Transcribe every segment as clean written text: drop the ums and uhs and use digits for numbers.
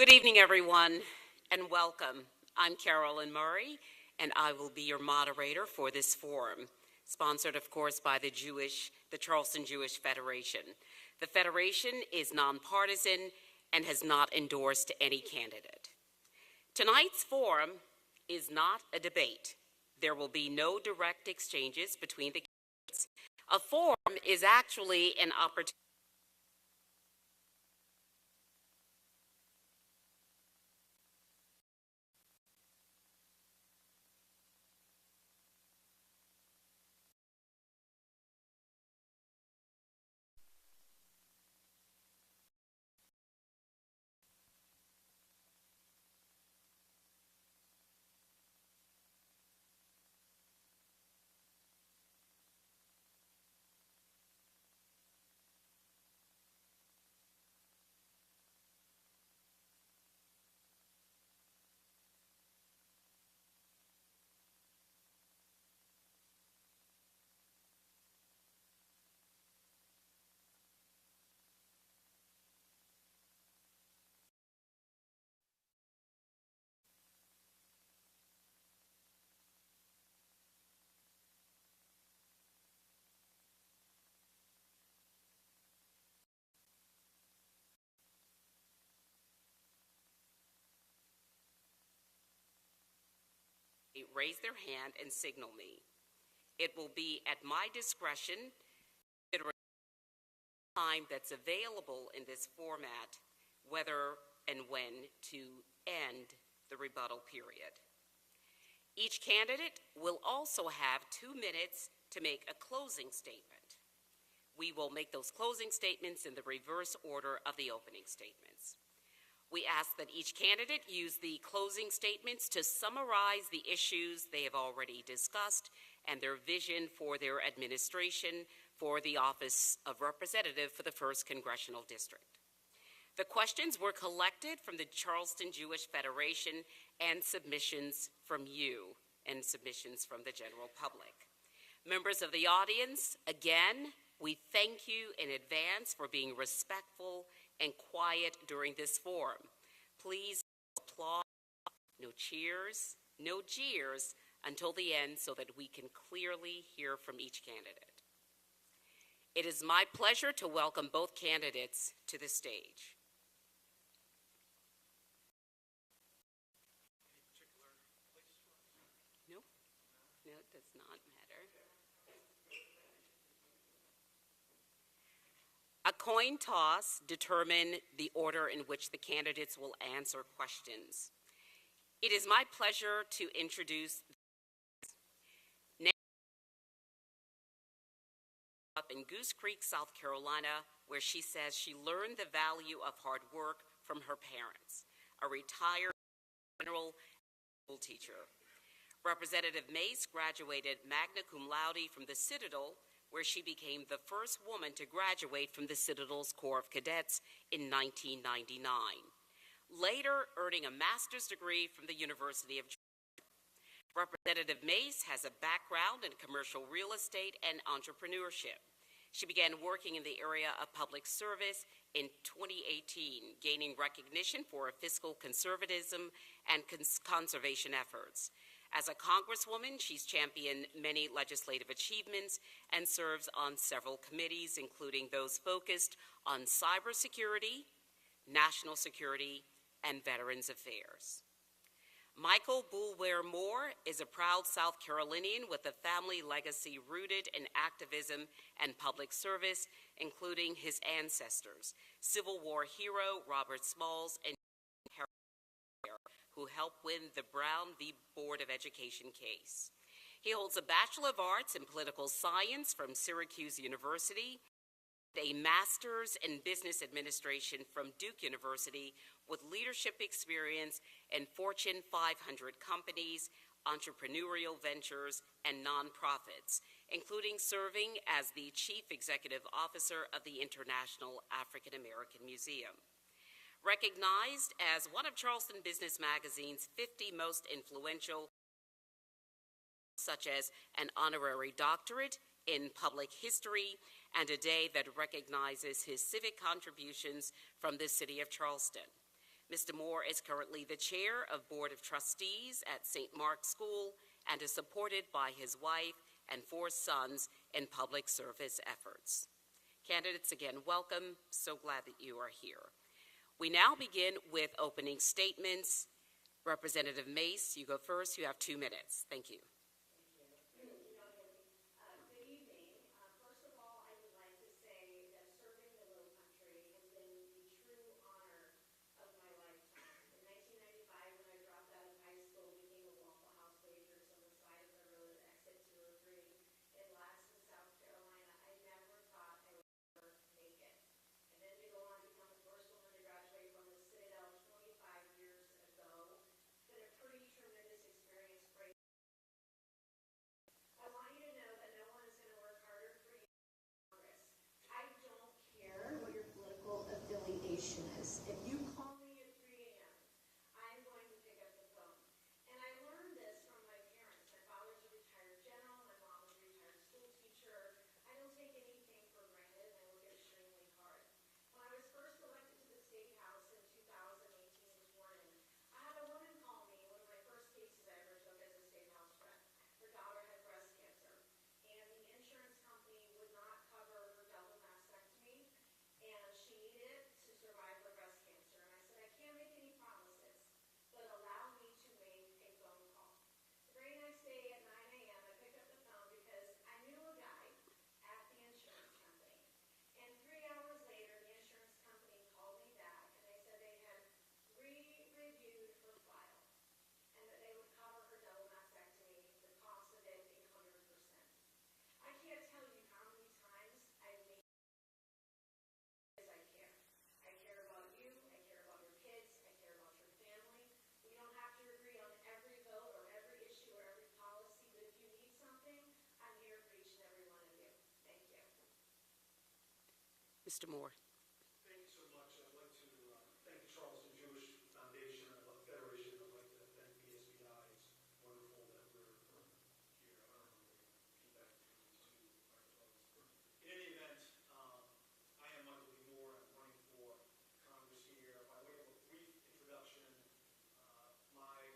Good evening, everyone, and welcome. I'm Carolyn Murray, and I will be your moderator for this forum, sponsored, of course, by the Charleston Jewish Federation. The Federation is nonpartisan and has not endorsed any candidate. Tonight's forum is not a debate. There will be no direct exchanges between the candidates. A forum is actually an opportunity raise their hand and signal me. It will be at my discretion, considering the time that's available in this format, whether and when to end the rebuttal period. Each candidate will also have 2 minutes to make a closing statement. We will make those closing statements in the reverse order of the opening statements. We ask that each candidate use the closing statements to summarize the issues they have already discussed and their vision for their administration for the office of representative for the 1st Congressional District. The questions were collected from the Charleston Jewish Federation and submissions from you and submissions from the general public. Members of the audience, again, we thank you in advance for being respectful and quiet during this forum. Please applaud, no cheers, no jeers until the end so that we can clearly hear from each candidate. It is my pleasure to welcome both candidates to the stage. No, it does not matter. A coin toss determines the order in which the candidates will answer questions. It is my pleasure to introduce Nancy up in Goose Creek, South Carolina, where she says she learned the value of hard work from her parents, a retired general school teacher. Representative Mace graduated magna cum laude from the Citadel, where she became the first woman to graduate from the Citadel's Corps of Cadets in 1999, later earning a master's degree from the University of Georgia. Representative Mace has a background in commercial real estate and entrepreneurship. She began working in the area of public service in 2018, gaining recognition for her fiscal conservatism and conservation efforts. As a congresswoman, she's championed many legislative achievements and serves on several committees, including those focused on cybersecurity, national security, and Veterans Affairs. Michael Boulware Moore is a proud South Carolinian with a family legacy rooted in activism and public service, including his ancestors, Civil War hero Robert Smalls and who helped win the Brown v. Board of Education case. He holds a Bachelor of Arts in Political Science from Syracuse University, a Master's in Business Administration from Duke University with leadership experience in Fortune 500 companies, entrepreneurial ventures, and nonprofits, including serving as the Chief Executive Officer of the International African American Museum. Recognized as one of Charleston Business Magazine's 50 most influential, such as an honorary doctorate in public history and a day that recognizes his civic contributions from the city of Charleston. Mr. Moore is currently the chair of Board of Trustees at St. Mark's School and is supported by his wife and 4 sons in public service efforts. Candidates, again, welcome. So glad that you are here. We now begin with opening statements. Representative Mace, you go first. You have 2 minutes. Thank you. Mr. Moore. Thank you so much. I'd like to thank the Charleston Jewish Foundation and the Federation. I'd like to thank the SBI. It's wonderful that we're here. I don't know feedback between these 2 microphones. In any event, I am Michael B. Moore. I'm running for Congress here. By way of a brief introduction, I'm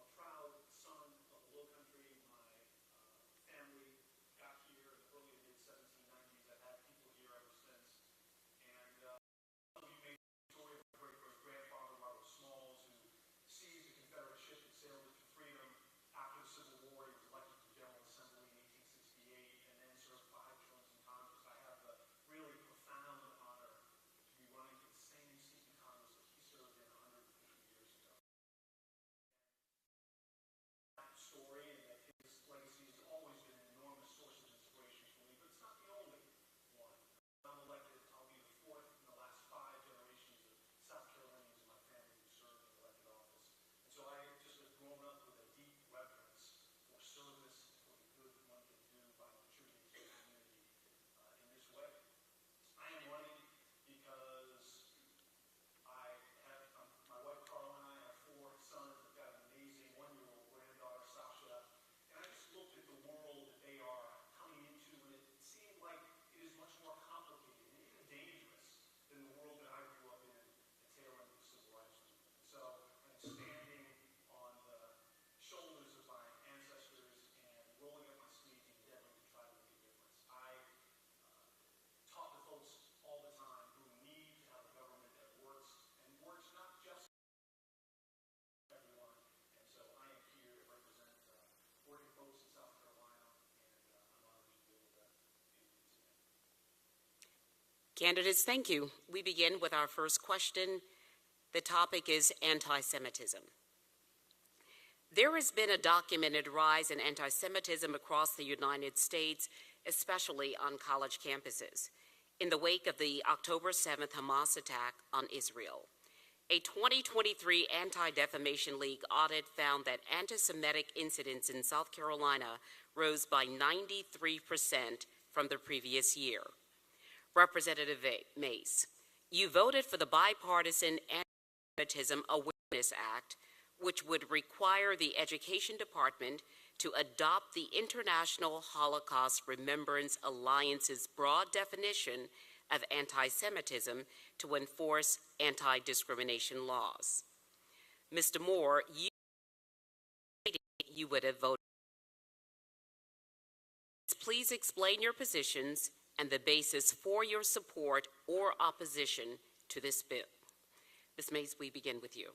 a proud son of the Low Country. My family got here in the early to mid 1790s. I've had people here ever since. And some of you may know the story of my great-great-grandfather, Robert Smalls, who seized a Confederate ship and sailed it to freedom. After the Civil War, he was elected to the General Assembly in 1868 and then served 5 terms in Congress. I have the really profound honor to be running for the same seat in Congress that he served in 150 years ago. That story and that his legacy has always been an enormous source of inspiration for me, but it's not the only one. I'm elected, I'll be the 4th in the last 5 generations of South Carolinians in my family who served in elected office. And so I just have grown up with a deep reverence for service, for the good one can do by contributing to the community in this way. I am running because my wife Carla and I have 4 sons. I've got an amazing 1-year-old granddaughter, Sasha. And I just looked at the world that they are coming into, and it seemed like it is much more complicated and even dangerous than the world that I grew up in at the tail end of the Civil Rights Movement. And so I'm standing on the shoulders of my ancestors and rolling up my sleeves and endeavoring to try to make a difference. I talk to folks all the time who need to have a government that works, and works not just for everyone. And so I am here to represent working folks in South Carolina, and I'm honored to be able to be with you today. Candidates, thank you. We begin with our first question. The topic is anti-Semitism. There has been a documented rise in anti-Semitism across the United States, especially on college campuses, in the wake of the October 7th Hamas attack on Israel. A 2023 Anti-Defamation League audit found that anti-Semitic incidents in South Carolina rose by 93% from the previous year. Representative Mace, you voted for the bipartisan Anti-Semitism Awareness Act, which would require the Education Department to adopt the International Holocaust Remembrance Alliance's broad definition of anti-Semitism to enforce anti-discrimination laws. Mr. Moore, you would have voted. Please explain your positions and the basis for your support or opposition to this bill. Ms. Mays, we begin with you.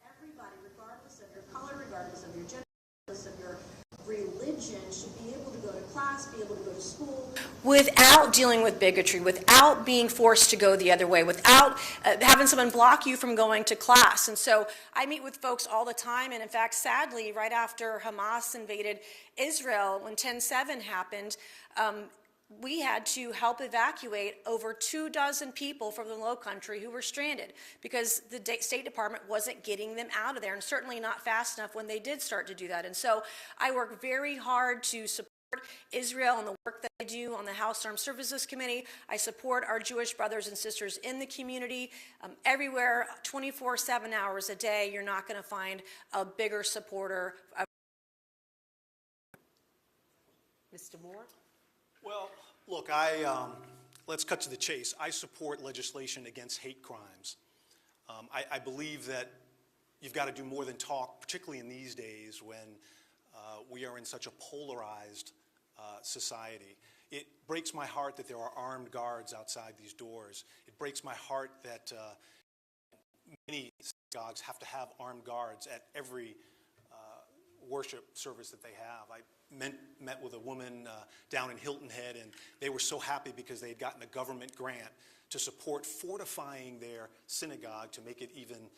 Everybody, regardless of your color, regardless of your gender, regardless of your religion, should be able to go to class, be able to go to school, without dealing with bigotry, without being forced to go the other way, without having someone block you from going to class. And so I meet with folks all the time, and in fact, sadly, right after Hamas invaded Israel, when 10/7 happened, we had to help evacuate over 24 people from the Low Country who were stranded because the State Department wasn't getting them out of there, and certainly not fast enough when they did start to do that. And so I work very hard to support Israel and the work that I do on the House Armed Services Committee. I support our Jewish brothers and sisters in the community. Everywhere, 24/7 hours a day, you're not going to find a bigger supporter of. Mr. Moore? Well, look, let's cut to the chase. I support legislation against hate crimes. I believe that you've got to do more than talk, particularly in these days when we are in such a polarized society. It breaks my heart that there are armed guards outside these doors. It breaks my heart that many synagogues have to have armed guards at every worship service that they have. I met with a woman down in Hilton Head, and they were so happy because they had gotten a government grant to support fortifying their synagogue to make it even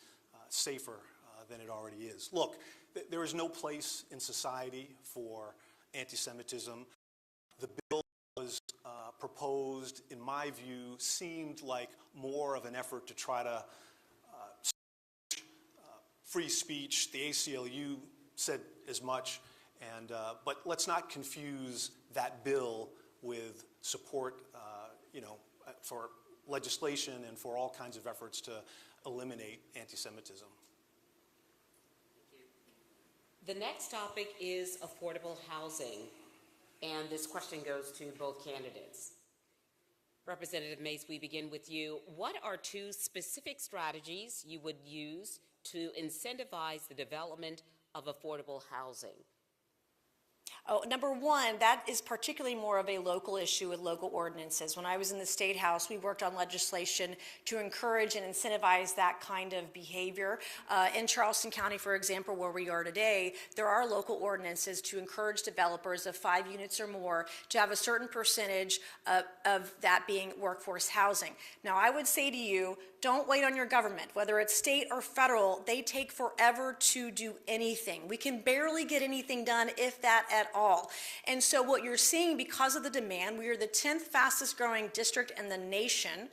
safer than it already is. Look, there is no place in society for anti-Semitism. The bill was proposed, in my view, seemed like more of an effort to try to free speech. The ACLU said as much, but let's not confuse that bill with support, for legislation and for all kinds of efforts to eliminate anti-Semitism. The next topic is affordable housing, and this question goes to both candidates. Representative Mays, we begin with you. What are two specific strategies you would use to incentivize the development of affordable housing? Oh, number one, that is particularly more of a local issue with local ordinances. When I was in the State House, we worked on legislation to encourage and incentivize that kind of behavior. In Charleston County, for example, where we are today, there are local ordinances to encourage developers of 5 units or more to have a certain percentage of that being workforce housing. Now, I would say to you, don't wait on your government, whether it's state or federal. They take forever to do anything. We can barely get anything done, if that at all. And so what you're seeing, because of the demand, we are the 10th fastest growing district in the nation.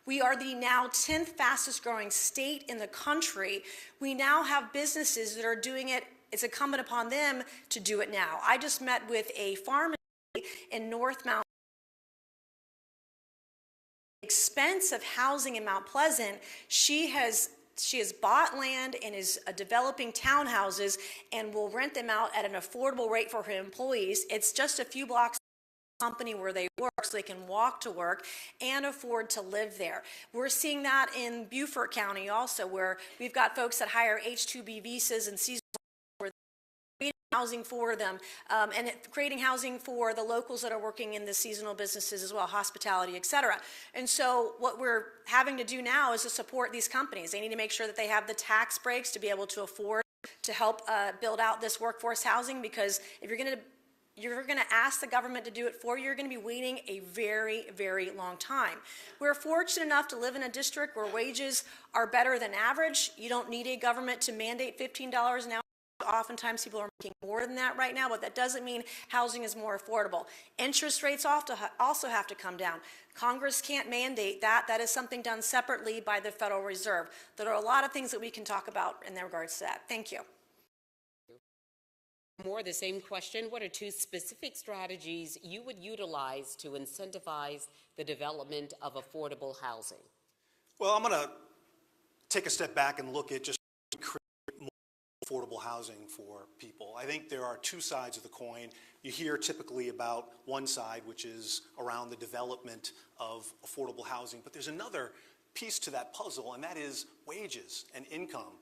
We are the now 10th fastest growing state in the country. We now have businesses that are doing it. It's incumbent upon them to do it now. I just met with a pharmacy in North Mount. Expense of housing in Mount Pleasant, she has bought land and is developing townhouses and will rent them out at an affordable rate for her employees. It's just a few blocks from the company where they work, so they can walk to work and afford to live there. We're seeing that in Beaufort County also, where we've got folks that hire H-2B visas and seasonal housing for them, and creating housing for the locals that are working in the seasonal businesses as well, hospitality, et cetera. And so what we're having to do now is to support these companies. They need to make sure that they have the tax breaks to be able to afford to help build out this workforce housing, because if you're going to ask the government to do it for you, you're going to be waiting a very, very long time. We're fortunate enough to live in a district where wages are better than average. You don't need a government to mandate $15 an hour. Oftentimes people are making more than that right now, but that doesn't mean housing is more affordable. Interest rates also have to come down. Congress can't mandate that. That is something done separately by the Federal Reserve. There are a lot of things that we can talk about in regards to that. Thank you. More the same question. What are two specific strategies you would utilize to incentivize the development of affordable housing? Well, I'm going to take a step back and look at just creating more affordable housing for people. I think there are two sides of the coin. You hear typically about one side, which is around the development of affordable housing, but there's another piece to that puzzle, and that is wages and income.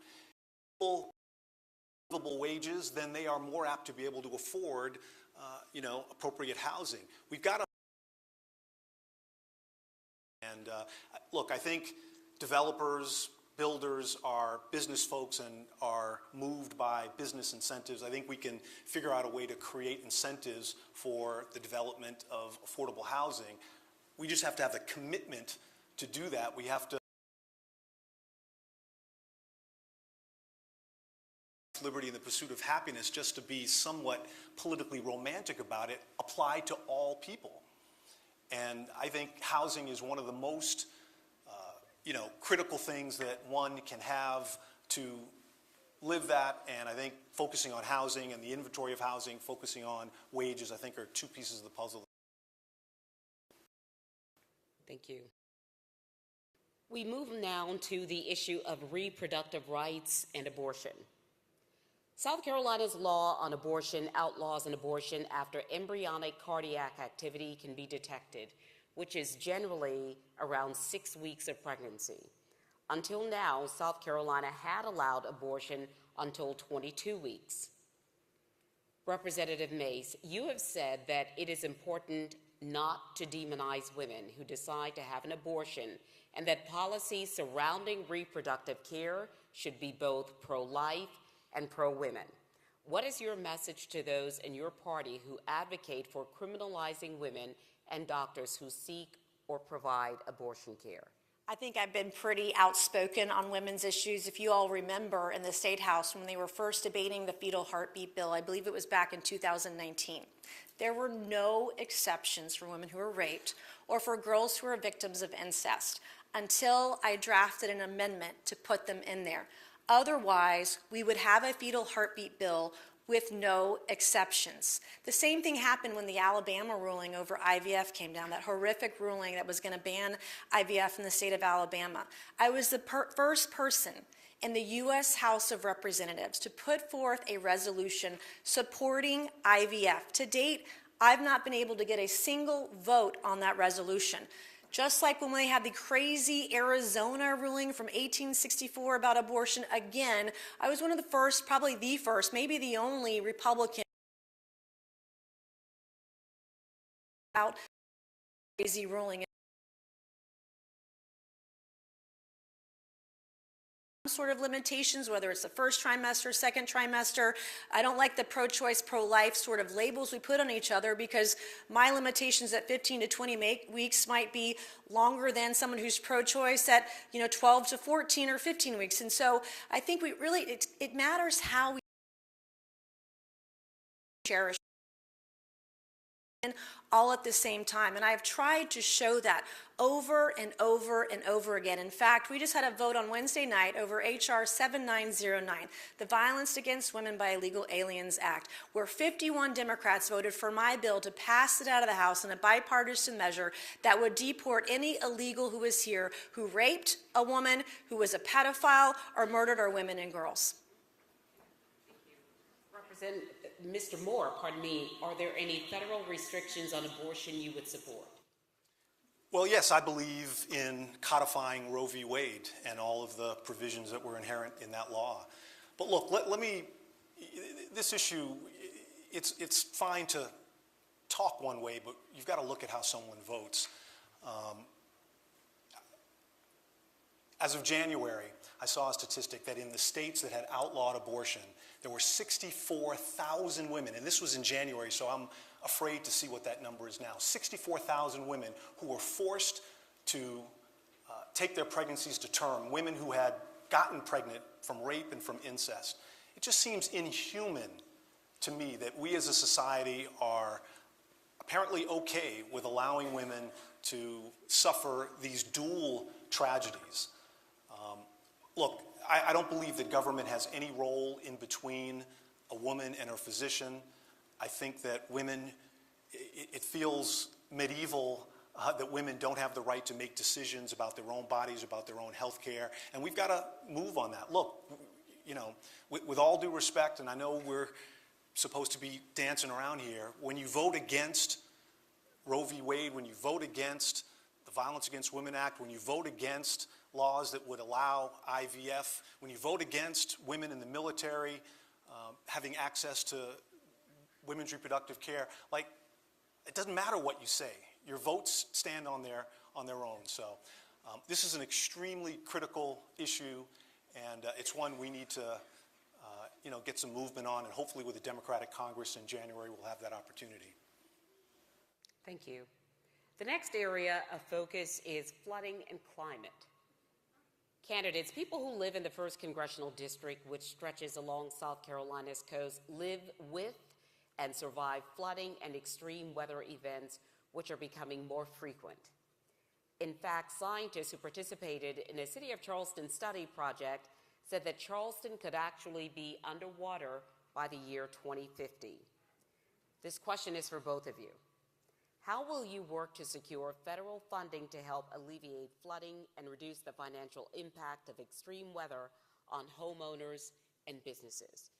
People livable wages, then they are more apt to be able to afford, appropriate housing. We've got to, and look, I think developers, builders are business folks and are moved by business incentives. I think we can figure out a way to create incentives for the development of affordable housing. We just have to have the commitment to do that. We have to liberty and the pursuit of happiness, just to be somewhat politically romantic about it, apply to all people. And I think housing is one of the most critical things that one can have to live that. And I think focusing on housing and the inventory of housing, focusing on wages, I think are two pieces of the puzzle. Thank you. We move now to the issue of reproductive rights and abortion. South Carolina's law on abortion outlaws an abortion after embryonic cardiac activity can be detected, which is generally around 6 weeks of pregnancy. Until now, South Carolina had allowed abortion until 22 weeks. Representative Mace, you have said that it is important not to demonize women who decide to have an abortion, and that policies surrounding reproductive care should be both pro-life and pro-women. What is your message to those in your party who advocate for criminalizing women and doctors who seek or provide abortion care? I think I've been pretty outspoken on women's issues. If you all remember in the State House when they were first debating the fetal heartbeat bill, I believe it was back in 2019, there were no exceptions for women who were raped or for girls who were victims of incest until I drafted an amendment to put them in there. Otherwise, we would have a fetal heartbeat bill with no exceptions. The same thing happened when the Alabama ruling over IVF came down, that horrific ruling that was going to ban IVF in the state of Alabama. I was the first person in the U.S. House of Representatives to put forth a resolution supporting IVF. To date, I've not been able to get a single vote on that resolution. Just like when they had the crazy Arizona ruling from 1864 about abortion, again, I was one of the first, probably the first, maybe the only Republican about crazy ruling. Sort of limitations, whether it's the first trimester, second trimester. I don't like the pro-choice, pro-life sort of labels we put on each other, because my limitations at 15 to 20 weeks might be longer than someone who's pro-choice at 12 to 14 or 15 weeks. And so I think we really, it matters how we cherish all at the same time. And I've tried to show that over and over and over again. In fact, we just had a vote on Wednesday night over H.R. 7909, the Violence Against Women by Illegal Aliens Act, where 51 Democrats voted for my bill to pass it out of the House in a bipartisan measure that would deport any illegal who is here who raped a woman, who was a pedophile, or murdered our women and girls. Mr. Moore, are there any federal restrictions on abortion you would support? Well, yes, I believe in codifying Roe v. Wade and all of the provisions that were inherent in that law. But look, this issue it's fine to talk one way, but you've got to look at how someone votes. As of January, I saw a statistic that in the states that had outlawed abortion, there were 64,000 women, and this was in January, so I'm afraid to see what that number is now. 64,000 women who were forced to take their pregnancies to term, women who had gotten pregnant from rape and from incest. It just seems inhuman to me that we as a society are apparently okay with allowing women to suffer these dual tragedies. Look, I don't believe that government has any role in between a woman and her physician. I think that women, it feels medieval that women don't have the right to make decisions about their own bodies, about their own health care, and we've got to move on that. Look, you know, with all due respect, and I know we're supposed to be dancing around here, when you vote against Roe v. Wade, when you vote against the Violence Against Women Act, when you vote against laws that would allow IVF, when you vote against women in the military having access to women's reproductive care, like, it doesn't matter what you say. Your votes stand on their own. So this is an extremely critical issue, and it's one we need to get some movement on, and hopefully with a Democratic Congress in January, we'll have that opportunity. Thank you. The next area of focus is flooding and climate. Candidates, people who live in the 1st Congressional District, which stretches along South Carolina's coast, live with and survive flooding and extreme weather events, which are becoming more frequent. In fact, scientists who participated in a City of Charleston study project said that Charleston could actually be underwater by the year 2050. This question is for both of you. How will you work to secure federal funding to help alleviate flooding and reduce the financial impact of extreme weather on homeowners and businesses?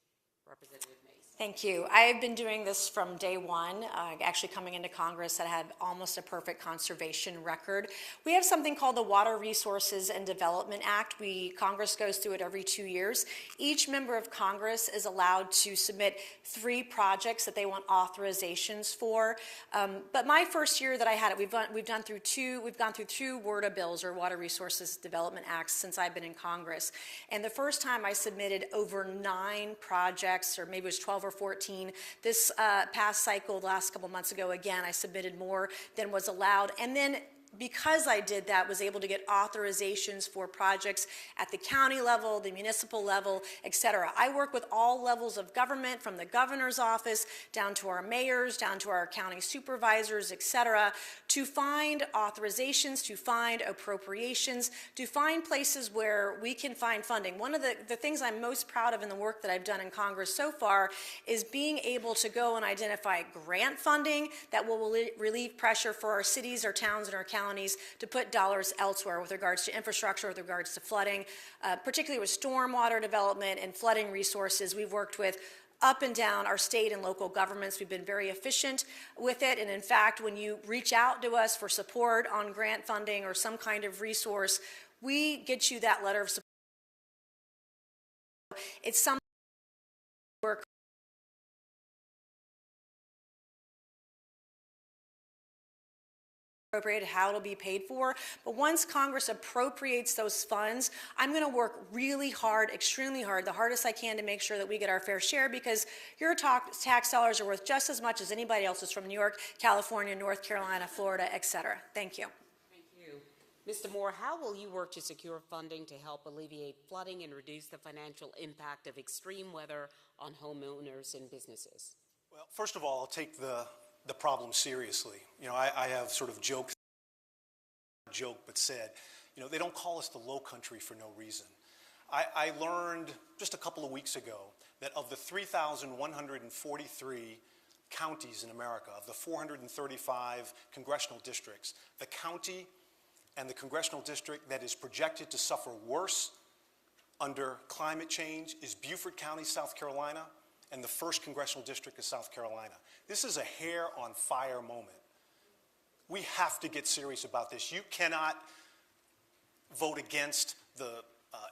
Representative Mason. Thank you. I have been doing this from day one, actually coming into Congress. I had almost a perfect conservation record. We have something called the Water Resources and Development Act. Congress goes through it every 2 years. Each member of Congress is allowed to submit 3 projects that they want authorizations for. But my first year that I had it, we've gone through two WRDA bills, or Water Resources Development Acts, since I've been in Congress. And the first time I submitted over 9 projects, or maybe it was 12 or 14. This past cycle, the last couple months ago, again, I submitted more than was allowed. And then because I did that, was able to get authorizations for projects at the county level, the municipal level, et cetera. I work with all levels of government, from the governor's office down to our mayors, down to our county supervisors, et cetera, to find authorizations, to find appropriations, to find places where we can find funding. One of the things I'm most proud of in the work that I've done in Congress so far is being able to go and identify grant funding that will relieve pressure for our cities, our towns, and our counties to put dollars elsewhere with regards to infrastructure, with regards to flooding, particularly with stormwater development and flooding resources. We've worked with up and down our state and local governments. We've been very efficient with it. And in fact, when you reach out to us for support on grant funding or some kind of resource, we get you that letter of support. It's something we're appropriated, how it'll be paid for. But once Congress appropriates those funds, I'm going to work really hard, extremely hard, the hardest I can, to make sure that we get our fair share, because your tax dollars are worth just as much as anybody else's from New York, California, North Carolina, Florida, et cetera. Thank you. Thank you. Mr. Moore, how will you work to secure funding to help alleviate flooding and reduce the financial impact of extreme weather on homeowners and businesses? Well, first of all, I'll take the problem seriously. You know, I have sort of joked, but said, you know, they don't call us the Low Country for no reason. I learned just a couple of weeks ago that of the 3,143 counties in America, of the 435 congressional districts, the county and the congressional district that is projected to suffer worse under climate change is Beaufort County, South Carolina, and the 1st Congressional District of South Carolina. This is a hair-on-fire moment. We have to get serious about this. You cannot vote against the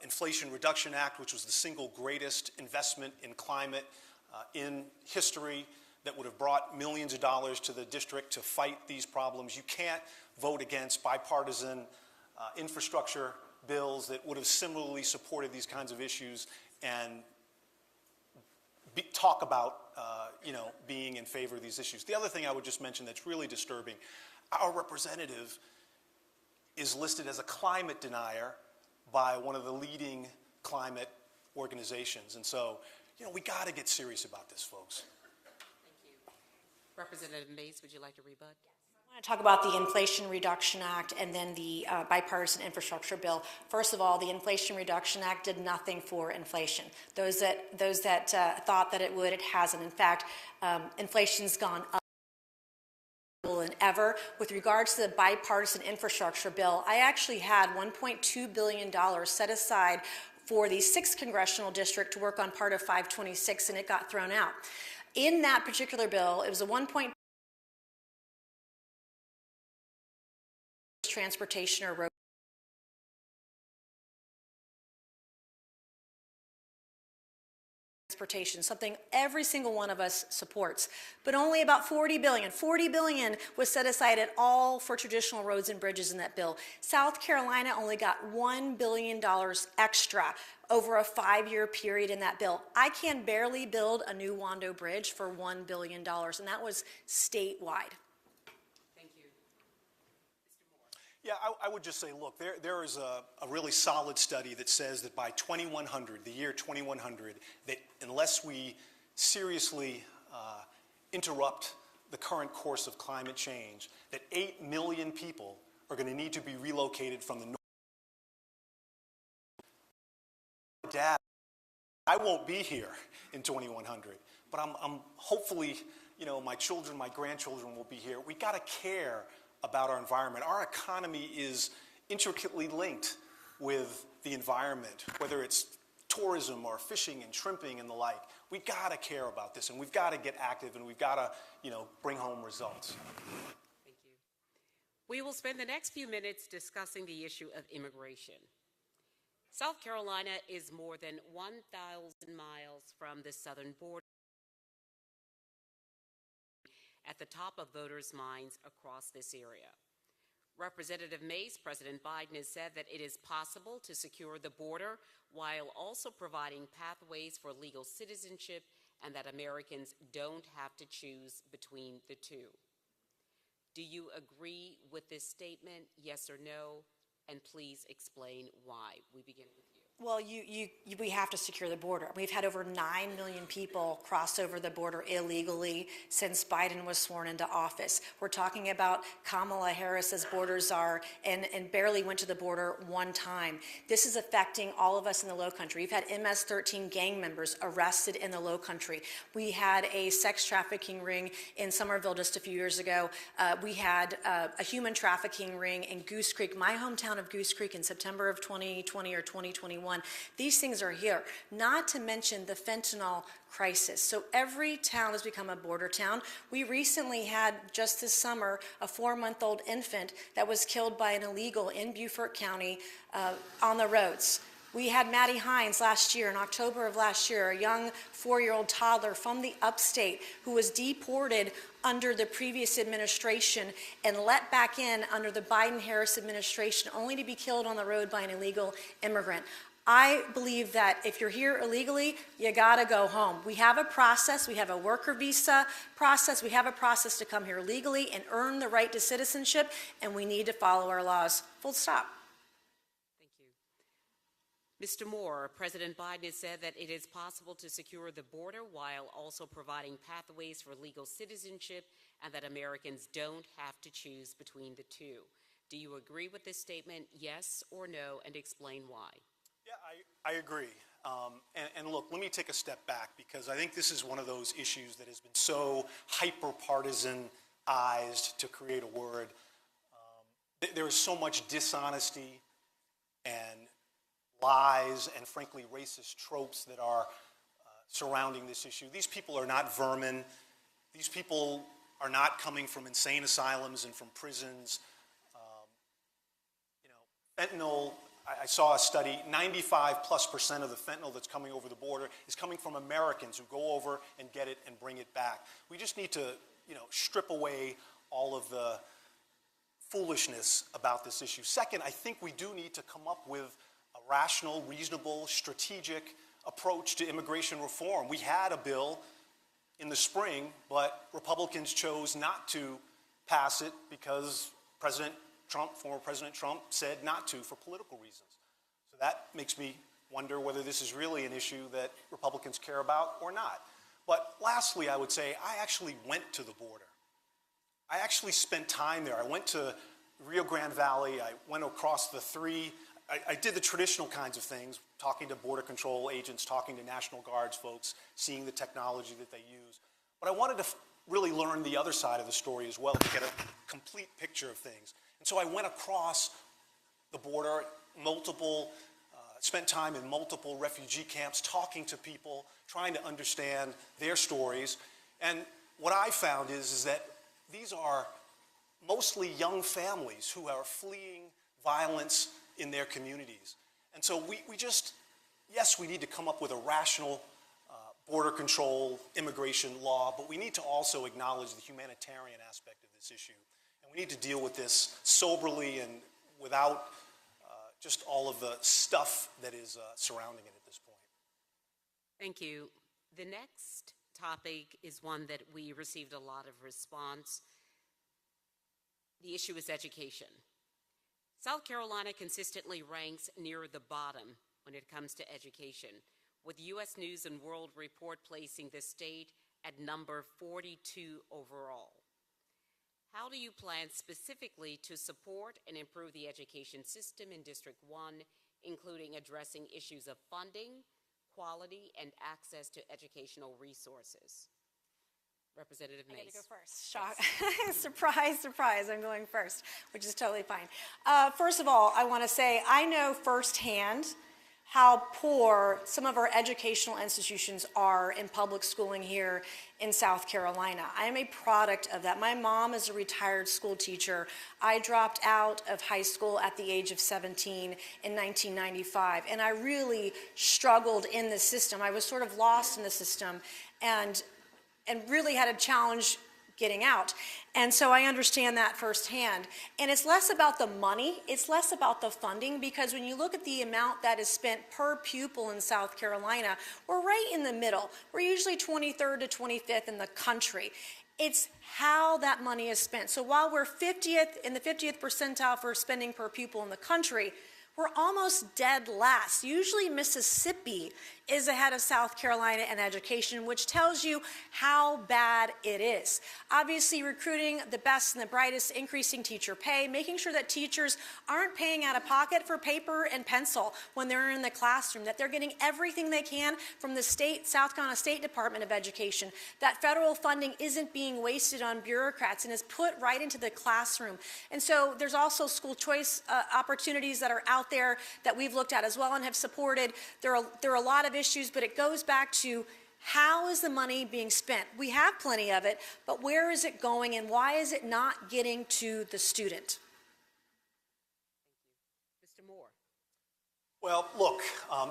Inflation Reduction Act, which was the single greatest investment in climate in history. that would have brought millions of dollars to the district to fight these problems. You can't vote against bipartisan infrastructure bills that would have similarly supported these kinds of issues and talk about being in favor of these issues. The other thing I would just mention that's really disturbing, our representative is listed as a climate denier by one of the leading climate organizations. And so, we got to get serious about this, folks. Thank you. Representative Mays, would you like to rebut? I want to talk about the Inflation Reduction Act and then the bipartisan infrastructure bill. First of all, the Inflation Reduction Act did nothing for inflation. Those that thought that it would, it hasn't. In fact, inflation's gone up than ever. With regards to the bipartisan infrastructure bill, I actually had $1.2 billion set aside for the 6th congressional district to work on part of 526, and it got thrown out. In that particular bill, it was a 1.2 transportation or road transportation, something every single one of us supports, but only about 40 billion was set aside at all for traditional roads and bridges in that bill. South Carolina only got $1 billion extra over a 5-year period in that bill. I can barely build a new Wando Bridge for $1 billion, and that was statewide. Yeah, I would just say, look, there is a really solid study that says that by 2100, the year 2100, that unless we seriously interrupt the current course of climate change, that 8 million people are going to need to be relocated from the north. Dad, I won't be here in 2100, but I'm hopefully, my children, my grandchildren will be here. We got to care about our environment. Our economy is intricately linked with the environment, whether it's tourism or fishing and shrimping and the like. We got to care about this, and we've got to get active, and we've got to, bring home results. Thank you. We will spend the next few minutes discussing the issue of immigration. South Carolina is more than 1,000 miles from the southern border, at the top of voters' minds across this area. Representative Mays, President Biden has said that it is possible to secure the border while also providing pathways for legal citizenship and that Americans don't have to choose between the two. Do you agree with this statement, yes or no? And please explain why. We begin with you. Well, we have to secure the border. We've had over 9 million people cross over the border illegally since Biden was sworn into office. We're talking about Kamala Harris as border czar and barely went to the border one time. This is affecting all of us in the Low Country. We've had MS-13 gang members arrested in the Low Country. We had a sex trafficking ring in Somerville just a few years ago. We had a human trafficking ring in Goose Creek, my hometown of Goose Creek, in September of 2020 or 2021. These things are here, not to mention the fentanyl crisis. So every town has become a border town. We recently had, just this summer, a 4-month-old infant that was killed by an illegal in Beaufort County on the roads. We had Maddie Hines last year, in October of last year, a young 4-year-old toddler from the upstate who was deported under the previous administration and let back in under the Biden-Harris administration, only to be killed on the road by an illegal immigrant. I believe that if you're here illegally, you gotta go home. We have a process, we have a worker visa process, we have a process to come here legally and earn the right to citizenship, and we need to follow our laws. Full stop. Thank you. Mr. Moore, President Biden has said that it is possible to secure the border while also providing pathways for legal citizenship and that Americans don't have to choose between the two. Do you agree with this statement, yes or no, and explain why? Yeah, I agree. And look, let me take a step back, because I think this is one of those issues that has been so hyper-partisanized, to create a word. There is so much dishonesty and lies and, frankly, racist tropes that are surrounding this issue. These people are not vermin. These people are not coming from insane asylums and from prisons. Fentanyl, I saw a study, 95+% of the fentanyl that's coming over the border is coming from Americans who go over and get it and bring it back. We just need to, strip away all of the foolishness about this issue. Second, I think we do need to come up with a rational, reasonable, strategic approach to immigration reform. We had a bill in the spring, but Republicans chose not to pass it because former President Trump said not to for political reasons. So that makes me wonder whether this is really an issue that Republicans care about or not. But lastly, I would say I actually went to the border. I actually spent time there. I went to Rio Grande Valley. I went across the three. I did the traditional kinds of things, talking to Border Control agents, talking to National Guards folks, seeing the technology that they use. But I wanted to really learn the other side of the story as well, to get a complete picture of things. And so I went across the border, spent time in multiple refugee camps, talking to people, trying to understand their stories. And what I found is that these are mostly young families who are fleeing violence in their communities. And so yes, we need to come up with a rational border control, immigration law, but we need to also acknowledge the humanitarian aspect of this issue. And we need to deal with this soberly and without just all of the stuff that is surrounding it at this point. Thank you. The next topic is one that we received a lot of response. The issue is education. South Carolina consistently ranks near the bottom when it comes to education, with U.S. News and World Report placing the state at number 42 overall. How do you plan specifically to support and improve the education system in District 1, including addressing issues of funding, quality, and access to educational resources? Representative Mace. I get to go first. Shock. Surprise, surprise, I'm going first, which is totally fine. First of all, I want to say I know firsthand how poor some of our educational institutions are in public schooling here in South Carolina. I am a product of that. My mom is a retired school teacher. I dropped out of high school at the age of 17 in 1995, and I really struggled in the system. I was sort of lost in the system and really had a challenge getting out. And so I understand that firsthand. And it's less about the money, it's less about the funding, because when you look at the amount that is spent per pupil in South Carolina, we're right in the middle. We're usually 23rd to 25th in the country. It's how that money is spent. So while we're 50th in the 50th percentile for spending per pupil in the country, we're almost dead last. Usually Mississippi is ahead of South Carolina in education, which tells you how bad it is. Obviously, recruiting the best and the brightest, increasing teacher pay, making sure that teachers aren't paying out of pocket for paper and pencil when they're in the classroom, that they're getting everything they can from the South Carolina State Department of Education, that federal funding isn't being wasted on bureaucrats and is put right into the classroom. And so there's also school choice opportunities that are out there that we've looked at as well and have supported. There are a lot of issues, but it goes back to how is the money being spent? We have plenty of it, but where is it going and why is it not getting to the student? Mr. Moore. Well, look,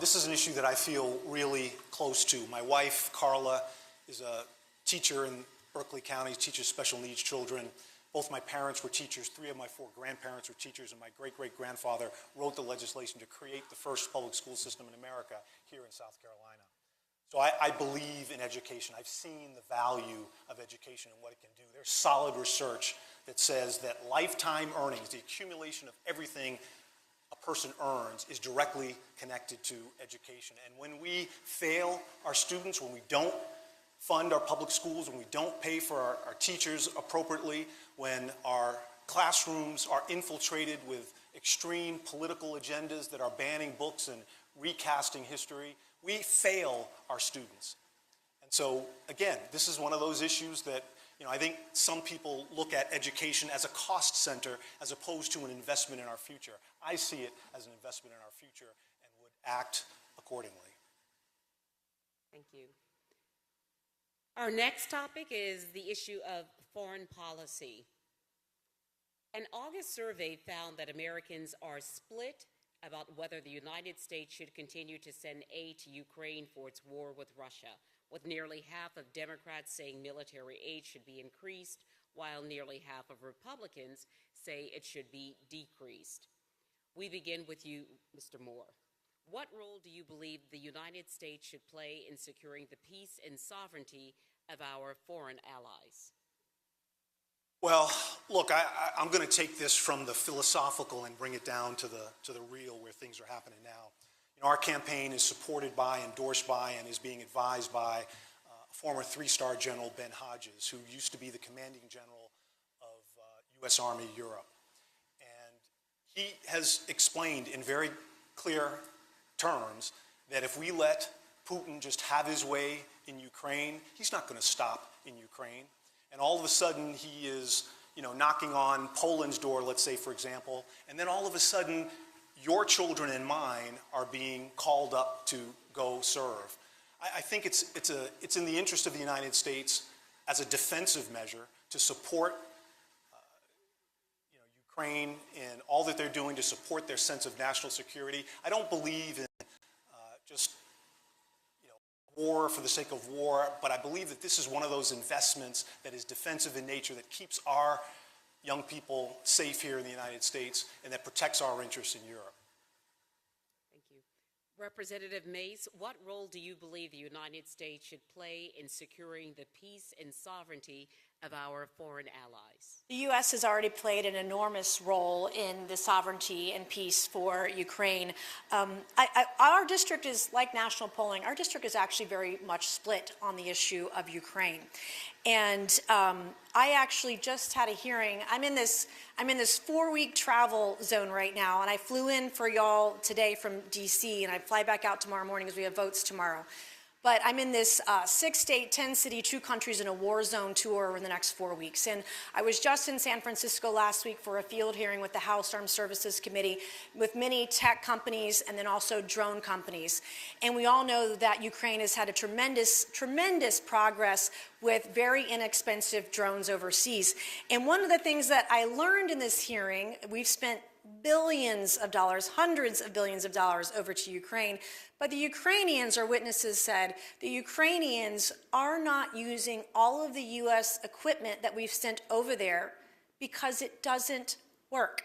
this is an issue that I feel really close to. My wife, Carla, is a teacher in Berkeley County, teaches special needs children. Both my parents were teachers, 3 of my 4 grandparents were teachers, and my great-great-grandfather wrote the legislation to create the first public school system in America here in South Carolina. So I believe in education. I've seen the value of education and what it can do. There's solid research that says that lifetime earnings, the accumulation of everything a person earns, is directly connected to education. And when we fail our students, when we don't fund our public schools, when we don't pay for our teachers appropriately, when our classrooms are infiltrated with extreme political agendas that are banning books and recasting history, we fail our students. And so, again, this is one of those issues that, I think some people look at education as a cost center as opposed to an investment in our future. I see it as an investment in our future and would act accordingly. Thank you. Our next topic is the issue of foreign policy. An August survey found that Americans are split about whether the United States should continue to send aid to Ukraine for its war with Russia, with nearly half of Democrats saying military aid should be increased, while nearly half of Republicans say it should be decreased. We begin with you, Mr. Moore. What role do you believe the United States should play in securing the peace and sovereignty of our foreign allies? Well, look, I'm going to take this from the philosophical and bring it down to the real, where things are happening now. You know, our campaign is supported by, endorsed by, and is being advised by former three-star General Ben Hodges, who used to be the commanding general of U.S. Army Europe. And he has explained in very clear terms that if we let Putin just have his way in Ukraine, he's not going to stop in Ukraine. And all of a sudden, he is, knocking on Poland's door, let's say, for example, and then all of a sudden, your children and mine are being called up to go serve. I think it's in the interest of the United States as a defensive measure to support Ukraine in all that they're doing to support their sense of national security. I don't believe in just war for the sake of war, but I believe that this is one of those investments that is defensive in nature, that keeps our young people safe here in the United States and that protects our interests in Europe. Thank you. Representative Mace, what role do you believe the United States should play in securing the peace and sovereignty of our foreign allies? The U.S. has already played an enormous role in the sovereignty and peace for Ukraine. Our district is like national polling. Our district is actually very much split on the issue of Ukraine. And I actually just had a hearing. I'm in this 4-week travel zone right now, and I flew in for y'all today from D.C., and I fly back out tomorrow morning as we have votes tomorrow. But I'm in this 6-state, 10-city, 2 countries in a war zone tour over the next 4 weeks. And I was just in San Francisco last week for a field hearing with the House Armed Services Committee with many tech companies and then also drone companies. And we all know that Ukraine has had a tremendous progress with very inexpensive drones overseas. And one of the things that I learned in this hearing, we've spent billions of dollars, hundreds of billions of dollars over to Ukraine. But the Ukrainians, or witnesses said, the Ukrainians are not using all of the U.S. equipment that we've sent over there because it doesn't work.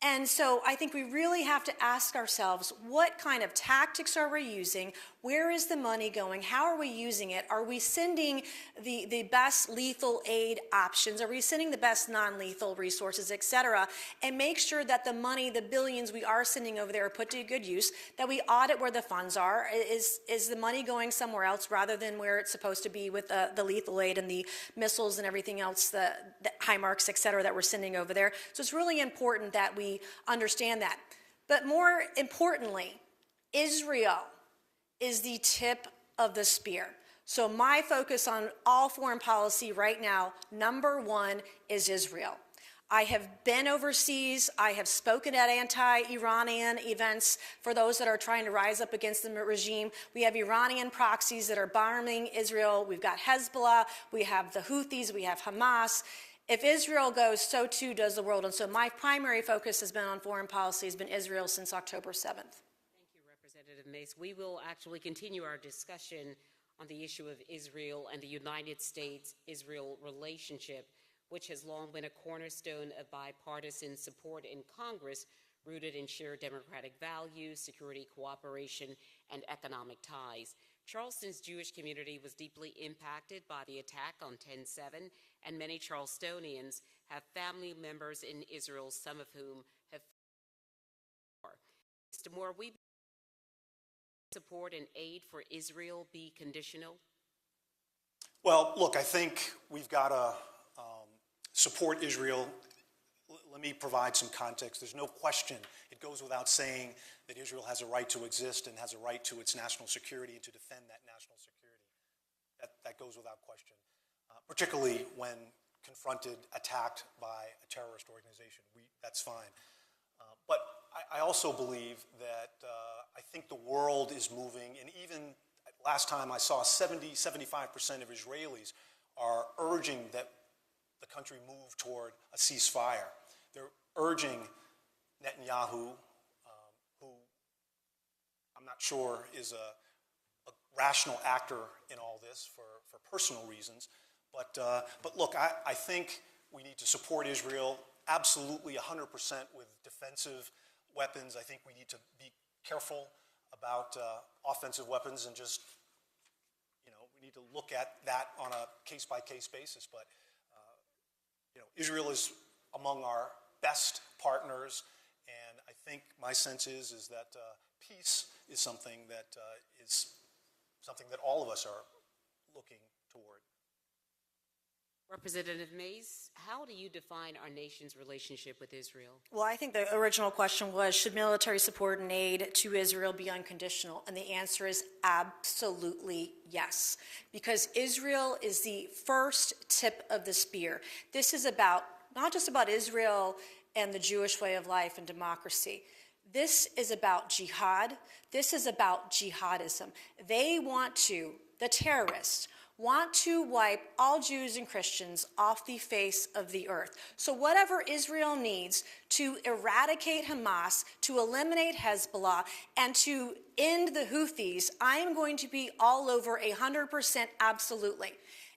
And so I think we really have to ask ourselves, what kind of tactics are we using? Where is the money going? How are we using it? Are we sending the best lethal aid options? Are we sending the best non-lethal resources, et cetera? And make sure that the money, the billions we are sending over there are put to good use, that we audit where the funds are. Is the money going somewhere else rather than where it's supposed to be with the lethal aid and the missiles and everything else, the HIMARS, et cetera, that we're sending over there? So it's really important that we understand that. But more importantly, Israel is the tip of the spear. So my focus on all foreign policy right now, number one, is Israel. I have been overseas. I have spoken at anti-Iranian events for those that are trying to rise up against the regime. We have Iranian proxies that are bombing Israel. We've got Hezbollah. We have the Houthis. We have Hamas. If Israel goes, so too does the world. And so my primary focus has been on foreign policy, has been Israel since October 7th. Thank you, Representative Mace. We will actually continue our discussion on the issue of Israel and the United States-Israel relationship, which has long been a cornerstone of bipartisan support in Congress, rooted in shared democratic values, security cooperation, and economic ties. Charleston's Jewish community was deeply impacted by the attack on 10/7, and many Charlestonians have family members in Israel, some of whom have fought. Mr. Moore, we support and aid for Israel be conditional? Well, look, I think we've got to support Israel. Let me provide some context. There's no question, it goes without saying, that Israel has a right to exist and has a right to its national security and to defend that national security. That goes without question, particularly when confronted, attacked by a terrorist organization. That's fine. But I also believe that I think the world is moving, and even last time I saw 75% of Israelis are urging that the country move toward a ceasefire. They're urging Netanyahu I'm not sure is a rational actor in all this for personal reasons. But look, I think we need to support Israel absolutely 100% with defensive weapons. I think we need to be careful about offensive weapons and just, we need to look at that on a case-by-case basis. But, Israel is among our best partners, and I think my sense is that peace is something that all of us are looking toward. Representative Mays, how do you define our nation's relationship with Israel? Well, I think the original question was, should military support and aid to Israel be unconditional? And the answer is absolutely yes, because Israel is the first tip of the spear. This is about, not just about Israel and the Jewish way of life and democracy. This is about jihad. This is about jihadism. They want to, the terrorists, want to wipe all Jews and Christians off the face of the earth. So whatever Israel needs to eradicate Hamas, to eliminate Hezbollah, and to end the Houthis, I am going to be all over 100% absolutely.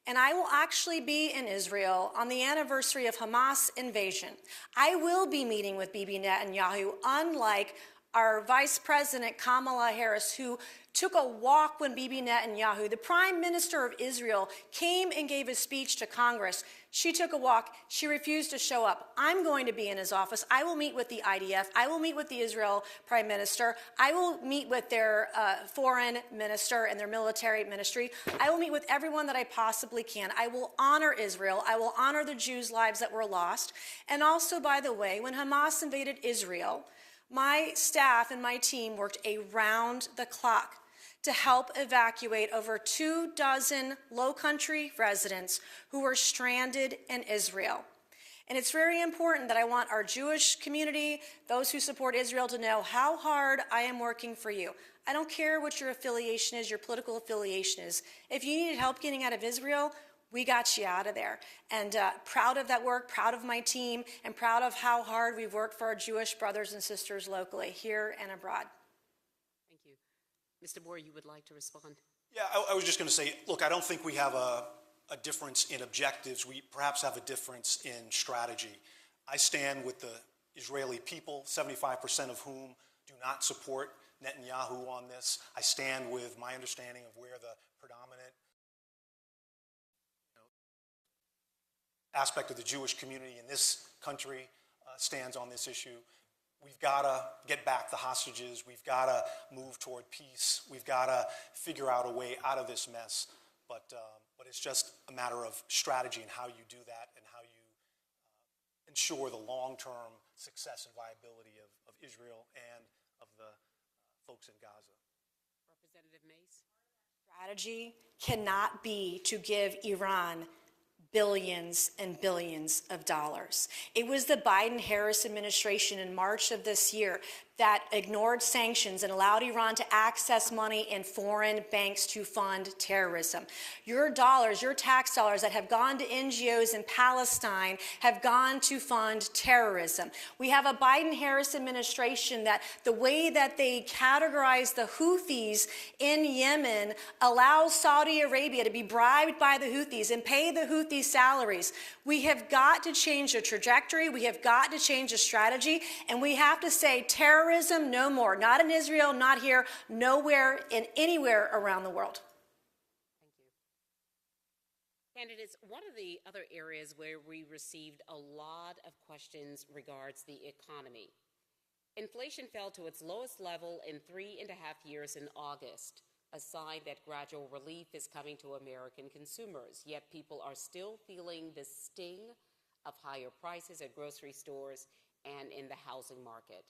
And I will actually be in Israel on the anniversary of Hamas invasion. I will be meeting with Bibi Netanyahu, unlike our Vice President Kamala Harris, who took a walk when Bibi Netanyahu, the Prime Minister of Israel, came and gave a speech to Congress. She took a walk. She refused to show up. I'm going to be in his office. I will meet with the IDF. I will meet with the Israel Prime Minister. I will meet with their foreign minister and their military ministry. I will meet with everyone that I possibly can. I will honor Israel. I will honor the Jews' lives that were lost. And also, by the way, when Hamas invaded Israel, my staff and my team worked around the clock to help evacuate over 24 Low-Country residents who were stranded in Israel. And it's very important that I want our Jewish community, those who support Israel, to know how hard I am working for you. I don't care what your affiliation is, your political affiliation is. If you needed help getting out of Israel, we got you out of there. And proud of that work, proud of my team, and proud of how hard we've worked for our Jewish brothers and sisters locally, here and abroad. Thank you. Mr. Moore, you would like to respond? Yeah, I was just going to say, look, I don't think we have a difference in objectives. We perhaps have a difference in strategy. I stand with the Israeli people, 75% of whom do not support Netanyahu on this. I stand with my understanding of where the predominant aspect of the Jewish community in this country stands on this issue. We've got to get back the hostages. We've got to move toward peace. We've got to figure out a way out of this mess. But it's just a matter of strategy and how you do that and how you ensure the long-term success and viability of Israel and of the folks in Gaza. Representative Mays? Strategy cannot be to give Iran billions and billions of dollars. It was the Biden-Harris administration in March of this year that ignored sanctions and allowed Iran to access money in foreign banks to fund terrorism. Your dollars, your tax dollars that have gone to NGOs in Palestine have gone to fund terrorism. We have a Biden-Harris administration that the way that they categorize the Houthis in Yemen allows Saudi Arabia to be bribed by the Houthis and pay the Houthis salaries. We have got to change the trajectory. We have got to change the strategy. And we have to say terrorism no more. Not in Israel, not here, nowhere, in anywhere around the world. Thank you. Candidates, one of the other areas where we received a lot of questions regards the economy. Inflation fell to its lowest level in 3.5 years in August, a sign that gradual relief is coming to American consumers, yet people are still feeling the sting of higher prices at grocery stores and in the housing market.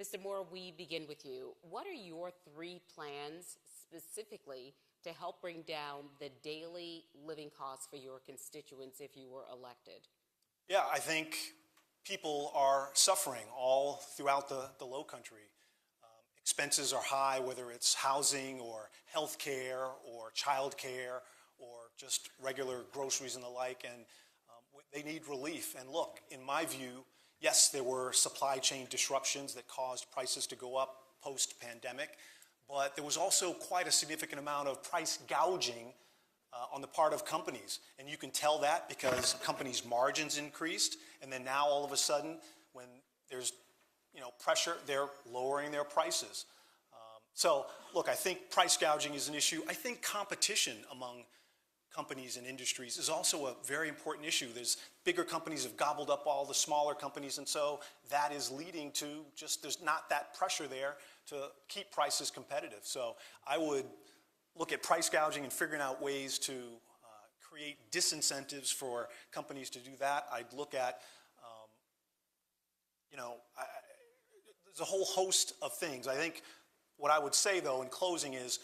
Mr. Moore, we begin with you. What are your 3 plans specifically to help bring down the daily living costs for your constituents if you were elected? Yeah, I think people are suffering all throughout the Low Country. Expenses are high, whether it's housing or health care or child care or just regular groceries and the like, and they need relief. And look, in my view, yes, there were supply chain disruptions that caused prices to go up post-pandemic, but there was also quite a significant amount of price gouging on the part of companies. And you can tell that because companies' margins increased, and then now all of a sudden, when there's pressure, they're lowering their prices. So look, I think price gouging is an issue. I think competition among companies and industries is also a very important issue. There's bigger companies have gobbled up all the smaller companies, and so that is leading to just there's not that pressure there to keep prices competitive. So I would look at price gouging and figuring out ways to create disincentives for companies to do that. I'd look at, there's a whole host of things. I think what I would say, though, in closing is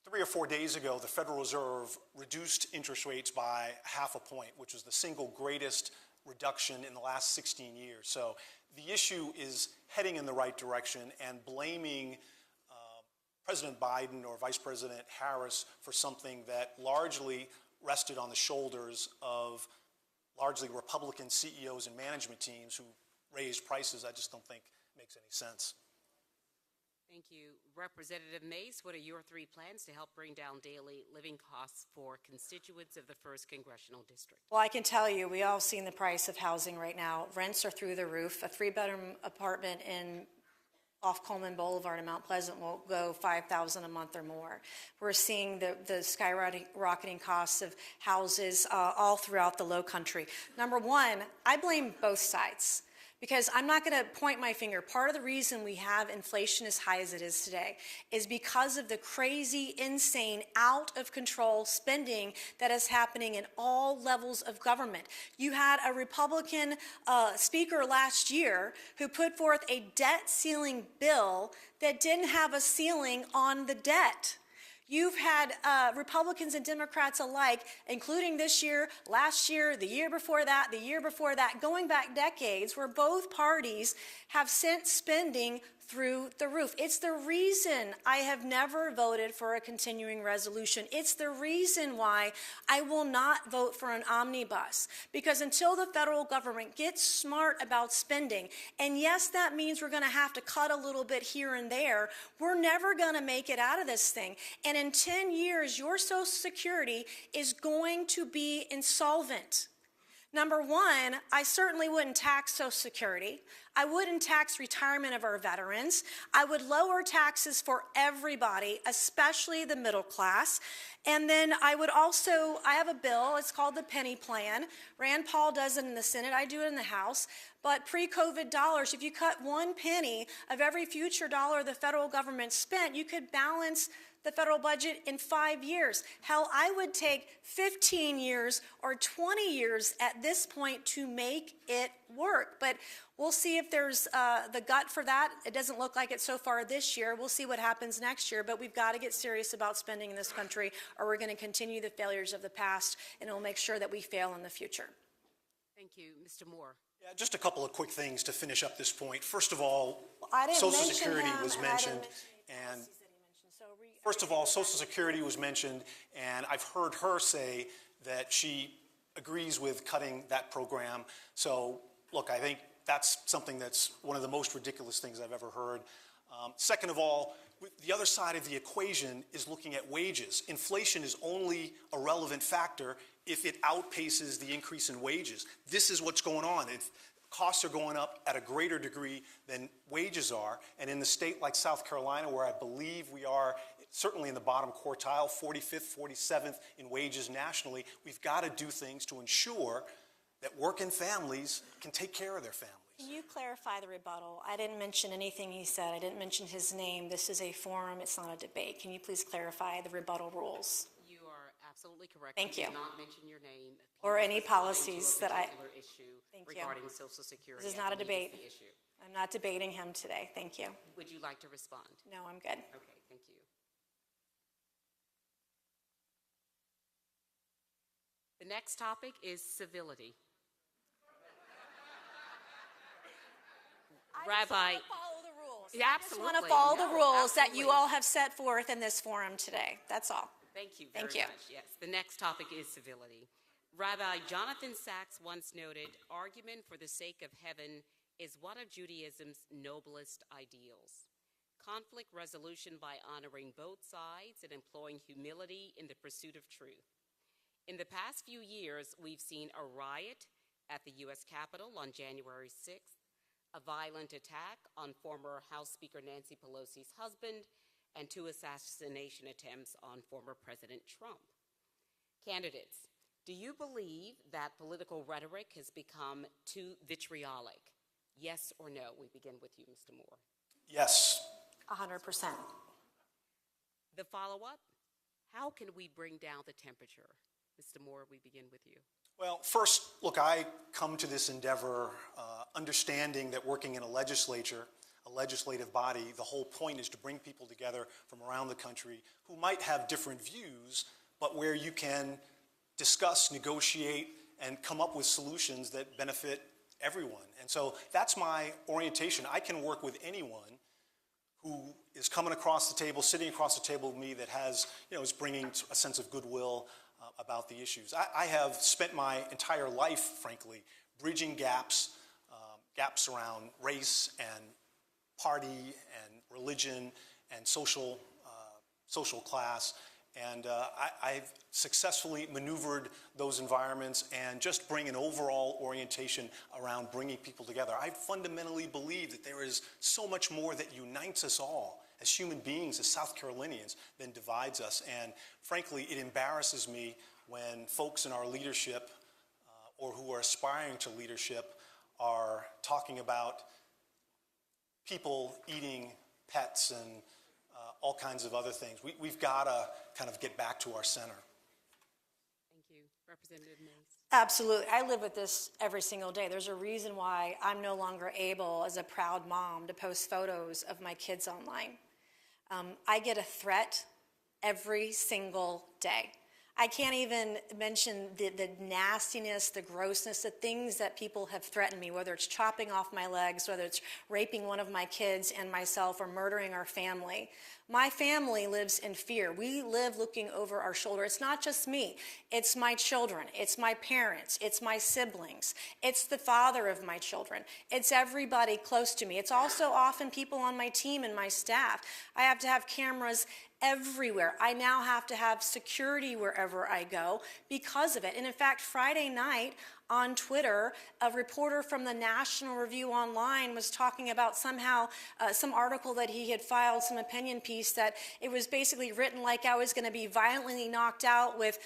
3 or 4 days ago, the Federal Reserve reduced interest rates by 0.5 point, which was the single greatest reduction in the last 16 years. So the issue is heading in the right direction, and blaming President Biden or Vice President Harris for something that largely rested on the shoulders of largely Republican CEOs and management teams who raised prices, I just don't think makes any sense. Thank you. Representative Mace, what are your 3 plans to help bring down daily living costs for constituents of the 1st Congressional District? Well, I can tell you, we all seen the price of housing right now. Rents are through the roof. A 3-bedroom apartment off Coleman Boulevard in Mount Pleasant will go $5,000 a month or more. We're seeing the skyrocketing costs of houses all throughout the Low Country. Number one, I blame both sides, because I'm not going to point my finger. Part of the reason we have inflation as high as it is today is because of the crazy, insane, out of control spending that is happening in all levels of government. You had a Republican speaker last year who put forth a debt ceiling bill that didn't have a ceiling on the debt. You've had Republicans and Democrats alike, including this year, last year, the year before that, going back decades, where both parties have sent spending through the roof. It's the reason I have never voted for a continuing resolution. It's the reason why I will not vote for an omnibus, because until the federal government gets smart about spending, and yes, that means we're going to have to cut a little bit here and there, we're never going to make it out of this thing. And in 10 years, your Social Security is going to be insolvent. Number one, I certainly wouldn't tax Social Security. I wouldn't tax retirement of our veterans. I would lower taxes for everybody, especially the middle class. And then I have a bill, it's called the penny plan. Rand Paul does it in the Senate, I do it in the House. But pre-COVID dollars, if you cut 1 penny of every future dollar the federal government spent, you could balance the federal budget in 5 years. Hell, I would take 15 years or 20 years at this point to make it work. But we'll see if there's the gut for that. It doesn't look like it so far this year. We'll see what happens next year. But we've got to get serious about spending in this country, or we're going to continue the failures of the past, and it'll make sure that we fail in the future. Thank you. Mr. Moore. Yeah, just a couple of quick things to finish up this point. First of all, I didn't Social mention Security him, was and I didn't mentioned, mention and policies that he mentioned. So first of all, Social Security was mentioned, and I've heard her say that she agrees with cutting that program. So, look, I think that's something that's one of the most ridiculous things I've ever heard. Second of all, the other side of the equation is looking at wages. Inflation is only a relevant factor if it outpaces the increase in wages. This is what's going on. If costs are going up at a greater degree than wages are, and in the state like South Carolina, where I believe we are certainly in the bottom quartile, 45th, 47th in wages nationally, we've got to do things to ensure that working families can take care of their families. Can you clarify the rebuttal? I didn't mention anything he said. I didn't mention his name. This is a forum. It's not a debate. Can you please clarify the rebuttal rules? You are absolutely correct. Thank you. Did not mention your name. Or any He was policies responding to a that I- particular issue Thank you. regarding Social Security. This is I not a believe debate. is the issue. I'm not debating him today. Thank you. Would you like to respond? No, I'm good. Okay, thank you. The next topic is civility. Rabbi. I just want to follow the rules. Yeah, I just want to absolutely. follow the No, rules that you absolutely. all have set forth in this forum today. That's all. Thank you Thank very you. much. Yes, the next topic is civility. Rabbi Jonathan Sachs once noted, "Argument for the sake of heaven is one of Judaism's noblest ideals." conflict resolution by honoring both sides and employing humility in the pursuit of truth. In the past few years, we've seen a riot at the U.S. Capitol on January 6th, a violent attack on former House Speaker Nancy Pelosi's husband, and 2 assassination attempts on former President Trump. Candidates, do you believe that political rhetoric has become too vitriolic? Yes or no? We begin with you, Mr. Moore. Yes. 100%. The follow-up, how can we bring down the temperature? Mr. Moore, we begin with you. Well, first, look, I come to this endeavor understanding that working in a legislature, a legislative body, the whole point is to bring people together from around the country who might have different views, but where you can discuss, negotiate, and come up with solutions that benefit everyone. And so that's my orientation. I can work with anyone who is coming across the table, sitting across the table with me that has, is bringing a sense of goodwill about the issues. I have spent my entire life, frankly, bridging gaps around race and party and religion and social class. And I've successfully maneuvered those environments and just bring an overall orientation around bringing people together. I fundamentally believe that there is so much more that unites us all as human beings, as South Carolinians, than divides us. And frankly, it embarrasses me when folks in our leadership or who are aspiring to leadership are talking about people eating pets and all kinds of other things. We've got to kind of get back to our center. Thank you. Representative Mays. Absolutely. I live with this every single day. There's a reason why I'm no longer able, as a proud mom, to post photos of my kids online. I get a threat every single day. I can't even mention the nastiness, the grossness, the things that people have threatened me, whether it's chopping off my legs, whether it's raping one of my kids and myself, or murdering our family. My family lives in fear. We live looking over our shoulder. It's not just me. It's my children. It's my parents. It's my siblings. It's the father of my children. It's everybody close to me. It's also often people on my team and my staff. I have to have cameras everywhere. I now have to have security wherever I go because of it. And in fact, Friday night on Twitter, a reporter from the National Review Online was talking about somehow some article that he had filed, some opinion piece, that it was basically written like I was going to be violently knocked out with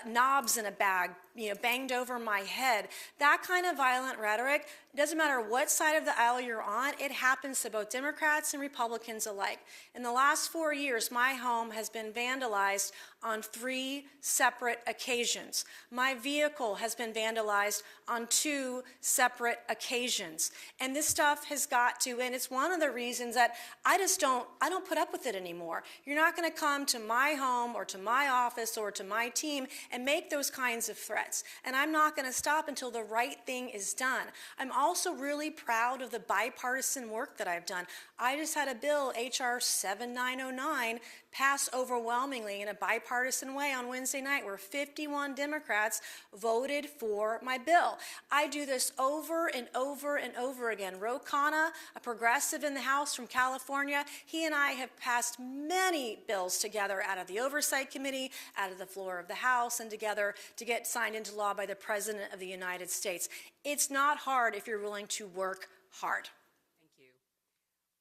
knobs in a bag, banged over my head. That kind of violent rhetoric, it doesn't matter what side of the aisle you're on, it happens to both Democrats and Republicans alike. In the last 4 years, my home has been vandalized on 3 separate occasions. My vehicle has been vandalized on 2 separate occasions. And this stuff has got to, and it's one of the reasons that I don't put up with it anymore. You're not going to come to my home or to my office or to my team and make those kinds of threats. And I'm not going to stop until the right thing is done. I'm also really proud of the bipartisan work that I've done. I just had a bill, H.R. 7909, pass overwhelmingly in a bipartisan way on Wednesday night, where 51 Democrats voted for my bill. I do this over and over and over again. Ro Khanna, a progressive in the House from California, he and I have passed many bills together out of the Oversight Committee, out of the floor of the House, and together to get signed into law by the President of the United States. It's not hard if you're willing to work hard.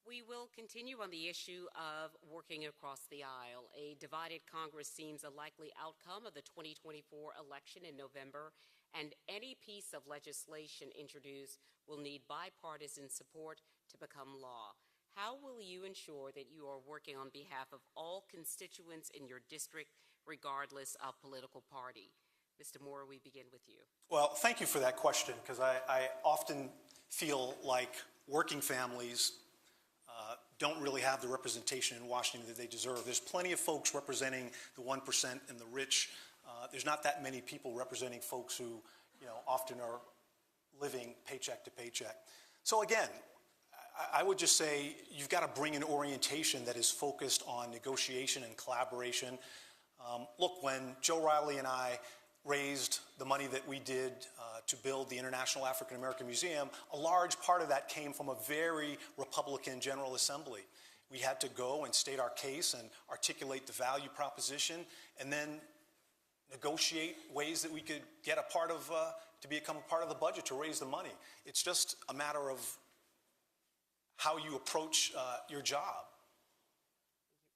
We will continue on the issue of working across the aisle. A divided Congress seems a likely outcome of the 2024 election in November, and any piece of legislation introduced will need bipartisan support to become law. How will you ensure that you are working on behalf of all constituents in your district, regardless of political party? Mr. Moore, we begin with you. Well, thank you for that question, because I often feel like working families don't really have the representation in Washington that they deserve. There's plenty of folks representing the 1% and the rich. There's not that many people representing folks who, often are living paycheck to paycheck. So again, I would just say you've got to bring an orientation that is focused on negotiation and collaboration. Look, when Joe Riley and I raised the money that we did to build the International African American Museum, a large part of that came from a very Republican General Assembly. We had to go and state our case and articulate the value proposition, and then negotiate ways that we could get a part of, to become a part of the budget to raise the money. It's just a matter of how you approach your job.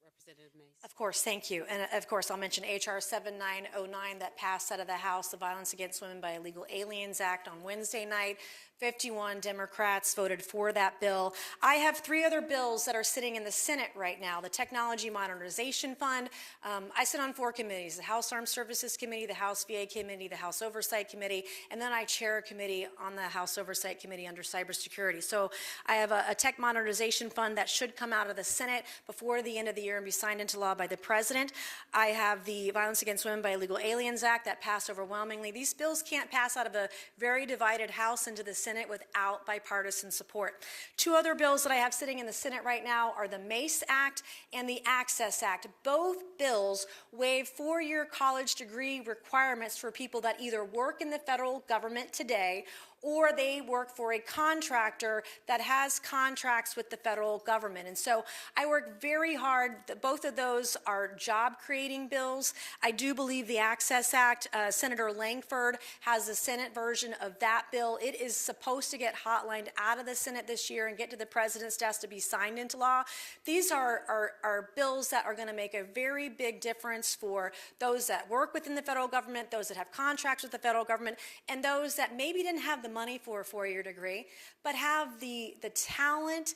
Representative Mace. Of course, thank you. And of course, I'll mention HR 7909 that passed out of the House, the Violence Against Women by Illegal Aliens Act on Wednesday night. 51 Democrats voted for that bill. I have 3 other bills that are sitting in the Senate right now. The Technology Modernization Fund. I sit on 4 committees, the House Armed Services Committee, the House VA Committee, the House Oversight Committee, and then I chair a committee on the House Oversight Committee under cybersecurity. So I have a Tech Modernization Fund that should come out of the Senate before the end of the year and be signed into law by the President. I have the Violence Against Women by Illegal Aliens Act that passed overwhelmingly. These bills can't pass out of a very divided House into the Senate without bipartisan support. 2 other bills that I have sitting in the Senate right now are the MACE Act and the Access Act. Both bills waive 4-year college degree requirements for people that either work in the federal government today or they work for a contractor that has contracts with the federal government. And so I work very hard. Both of those are job-creating bills. I do believe the Access Act, Senator Langford has the Senate version of that bill. It is supposed to get hotlined out of the Senate this year and get to the President's desk to be signed into law. These are bills that are going to make a very big difference for those that work within the federal government, those that have contracts with the federal government, and those that maybe didn't have the money for a 4-year degree, but have the talent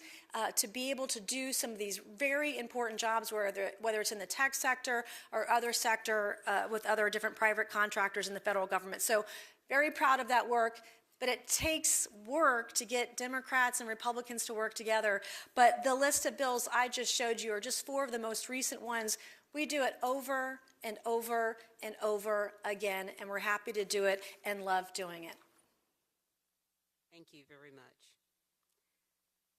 to be able to do some of these very important jobs, whether it's in the tech sector or other sector with other different private contractors in the federal government. So very proud of that work. But it takes work to get Democrats and Republicans to work together. But the list of bills I just showed you are just 4 of the most recent ones. We do it over and over and over again, and we're happy to do it and love doing it. Thank you very much.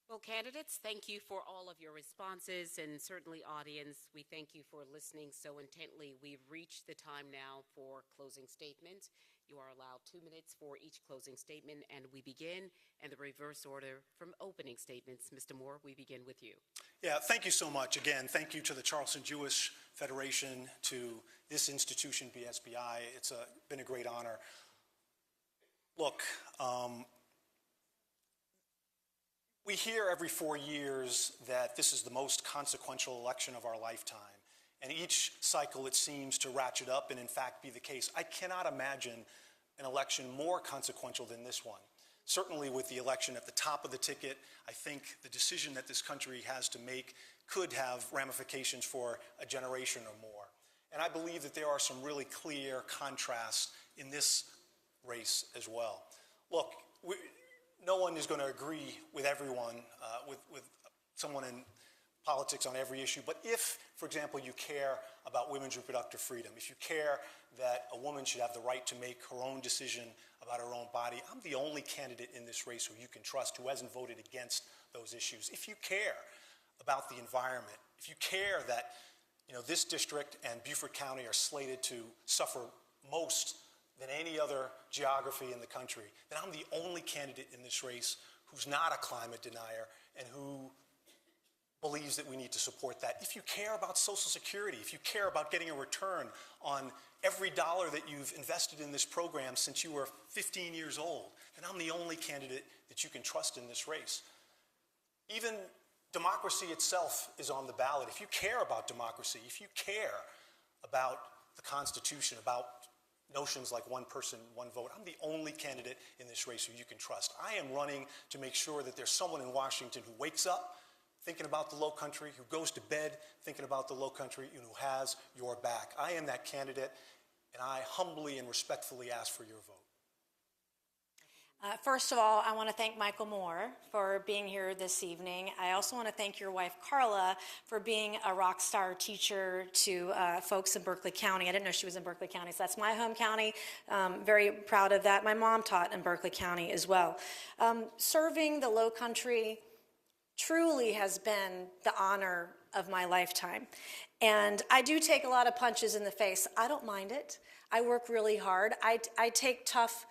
Well, candidates, thank you for all of your responses, and certainly audience, we thank you for listening so intently. We've reached the time now for closing statements. You are allowed 2 minutes for each closing statement, and we begin in the reverse order from opening statements. Mr. Moore, we begin with you. Yeah, thank you so much. Again, thank you to the Charleston Jewish Federation, to this institution, BSBI. It's been a great honor. Look, we hear every 4 years that this is the most consequential election of our lifetime. And each cycle it seems to ratchet up and in fact be the case. I cannot imagine an election more consequential than this one. Certainly with the election at the top of the ticket, I think the decision that this country has to make could have ramifications for a generation or more. And I believe that there are some really clear contrasts in this race as well. Look, no one is going to agree with everyone, with someone in politics on every issue, but if, for example, you care about women's reproductive freedom, if you care that a woman should have the right to make her own decision about her own body, I'm the only candidate in this race who you can trust who hasn't voted against those issues. If you care about the environment, if you care that this district and Beaufort County are slated to suffer most than any other geography in the country, then I'm the only candidate in this race who's not a climate denier and who believes that we need to support that. If you care about Social Security, if you care about getting a return on every dollar that you've invested in this program since you were 15 years old, then I'm the only candidate that you can trust in this race. Even democracy itself is on the ballot. If you care about democracy, if you care about the Constitution, about notions like one person, one vote, I'm the only candidate in this race who you can trust. I am running to make sure that there's someone in Washington who wakes up thinking about the low country, who goes to bed thinking about the low country, and who has your back. I am that candidate, and I humbly and respectfully ask for your vote. First of all, I want to thank Michael Moore for being here this evening. I also want to thank your wife, Carla, for being a rock star teacher to folks in Berkeley County. I didn't know she was in Berkeley County, so that's my home county. Very proud of that. My mom taught in Berkeley County as well. Serving the Low Country truly has been the honor of my lifetime. And I do take a lot of punches in the face. I don't mind it. I work really hard. I take tough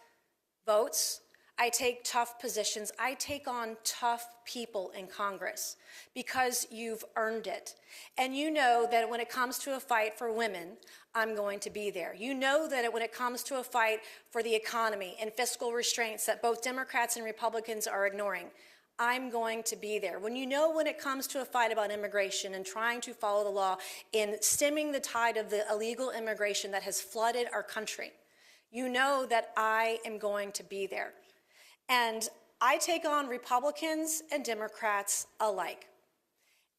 votes. I take tough positions. I take on tough people in Congress because you've earned it. And you know that when it comes to a fight for women, I'm going to be there. You know that when it comes to a fight for the economy and fiscal restraints that both Democrats and Republicans are ignoring, I'm going to be there. When it comes to a fight about immigration and trying to follow the law in stemming the tide of the illegal immigration that has flooded our country, you know that I am going to be there. And I take on Republicans and Democrats alike.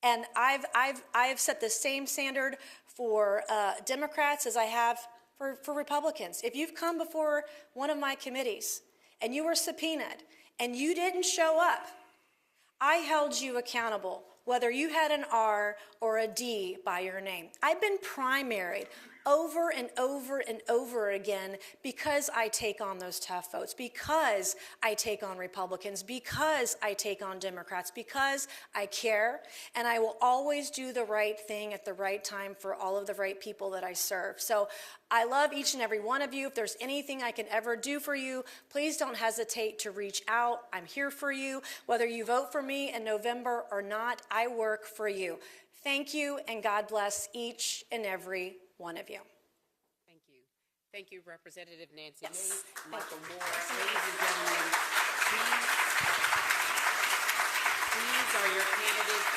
And I've set the same standard for Democrats as I have for Republicans. If you've come before one of my committees and you were subpoenaed and you didn't show up, I held you accountable, whether you had an R or a D by your name. I've been primaried over and over and over again because I take on those tough votes, because I take on Republicans, because I take on Democrats, because I care, and I will always do the right thing at the right time for all of the right people that I serve. So I love each and every one of you. If there's anything I can ever do for you, please don't hesitate to reach out. I'm here for you. Whether you vote for me in November or not, I work for you. Thank you, and God bless each and every one of you. Thank you. Thank you, Representative Nancy Yes. Mays, Michael Morris. Ladies and gentlemen, these are your candidates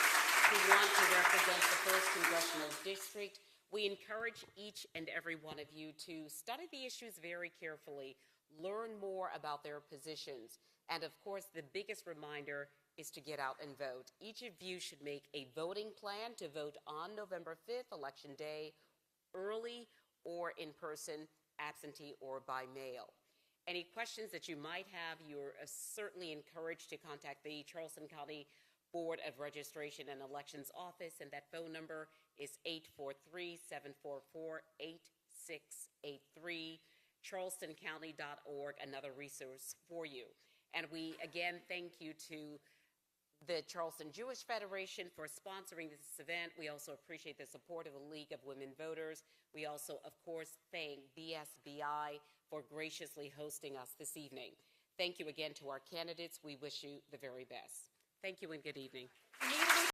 who want to represent the 1st Congressional District. We encourage each and every one of you to study the issues very carefully, learn more about their positions, and of course, the biggest reminder is to get out and vote. Each of you should make a voting plan to vote on November 5th, Election Day, early or in person, absentee or by mail. Any questions that you might have, you're certainly encouraged to contact the Charleston County Board of Registration and Elections Office, and that phone number is 843-744-8683, charlestoncounty.org, another resource for you. And we again thank you to the Charleston Jewish Federation for sponsoring this event. We also appreciate the support of the League of Women Voters. We also, of course, thank BSBI for graciously hosting us this evening. Thank you again to our candidates. We wish you the very best. Thank you and good evening.